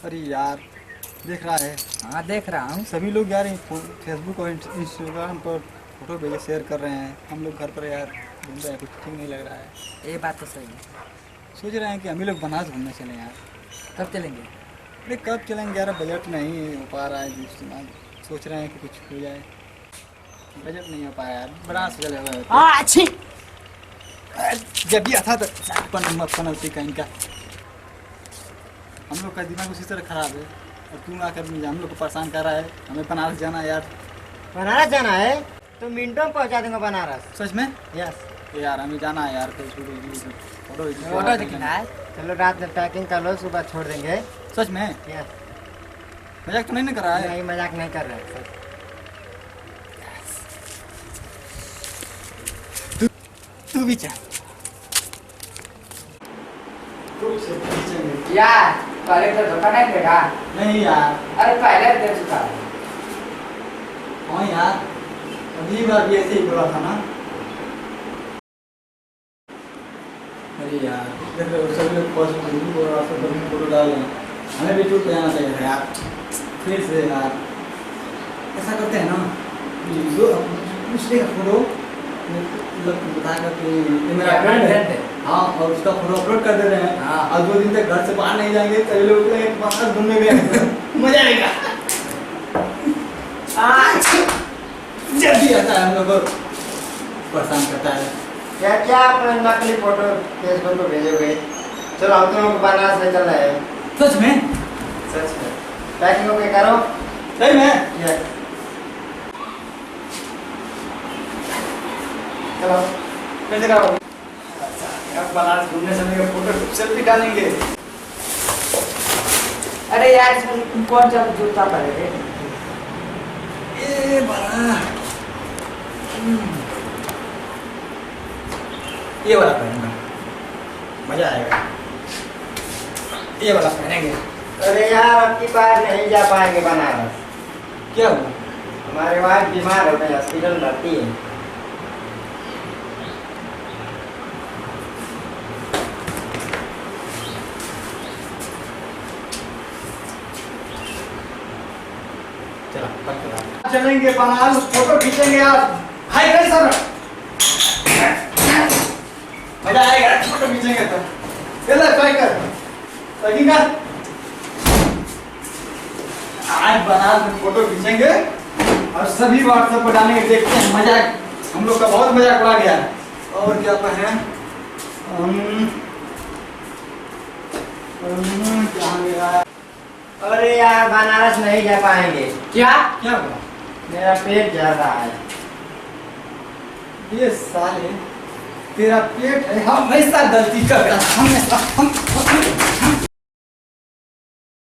अरे यार, देख रहा है? हाँ देख रहा हूँ। सभी लोग यार फेसबुक और इंस्टाग्राम पर फोटो भेजे शेयर कर रहे हैं। हम लोग घर पर यार घूम रहे हैं, कुछ ठीक नहीं लग रहा है। ये बात तो सही है। सोच रहे हैं कि हम ही लोग बनारस घूमने चले यार। कब चलेंगे? अरे कब चलेंगे यार, बजट नहीं हो पा रहा है सोच रहे हैं कि कुछ हो जाए। बजट नहीं हो पाया यार, बनारस चले गए। अच्छी जब भी आता था पनौती का इनका। हम लोग का दिमाग उसी तरह खराब है और तू आकर हम लोग को परेशान कर रहा है। हमें बनारस जाना है यार। बनारस जाना है तो मिनटों में पहुँचा दूंगा बनारस। सच में? यस। यार हमें जाना है यार, फोटो ऑटो दिखना है। चलो रात में पैकिंग कर लो, सुबह छोड़ देंगे। सच में? यस। मजाक तो नहीं ना कर रहा है? नहीं, मजाक नहीं कर रहे हैं। तू भी चल। यार पहले तो धोखा नहीं देगा। नहीं यार। अरे पहले दे चुका है। हाँ यार, अगली बार भी ऐसे ही बोला था ना। अरे यार, सभी लोग फोटो डाल रहे हैं। हमें भी टूट जाना चाहिए था यार। फिर से यार ऐसा करते हैं ना, दूसरे का फोटो बता कर कि ये मेरा फ्रेंड है। हाँ, और उसका फोटो अपलोड कर दे रहे हैं। हाँ। और 2 दिन तक घर से बाहर नहीं जाएंगे, सभी लोग बाहर घूमने गए। मजा आएगा। जब भी आता है हम लोग को परेशान करता है। क्या क्या अपना नकली फोटो फेसबुक पे भेजोगे? चलो हम तुम बनारस ले चल रहे हैं। सच में? सच में। पैकिंग ओके करो। सही में? यस। चलो कैसे करो? अब बनारस घूमने चलने का फोटो सेल्फी डालेंगे। अरे यार इसमें कौन सा जूता पहने? ये बड़ा ये वाला पहनूंगा, मजा आएगा। ये वाला पहनेंगे। अरे यार अब की बार नहीं जा पाएंगे बनारस। क्या हुआ? हमारे वाइफ बीमार हो गई, हॉस्पिटल भर्ती है। चलेंगे बनारस, फोटो खींचेंगे यार। हाय गाइस सर, मजा आएगा फोटो खींचेंगे तो। चल ट्राई कर, पैकिंग कर। आज बनारस में फोटो खींचेंगे और सभी व्हाट्सएप पर डालेंगे। देखते हैं मजाक, हम लोग का बहुत मजाक उड़ा गया। और क्या कहें? क्या गया? अरे यार बनारस नहीं जा पाएंगे। क्या? क्या हुआ? मेरा पेट जल रहा है। ये साले, तेरा पेट है हमेशा गलती करता है। हमेशा हम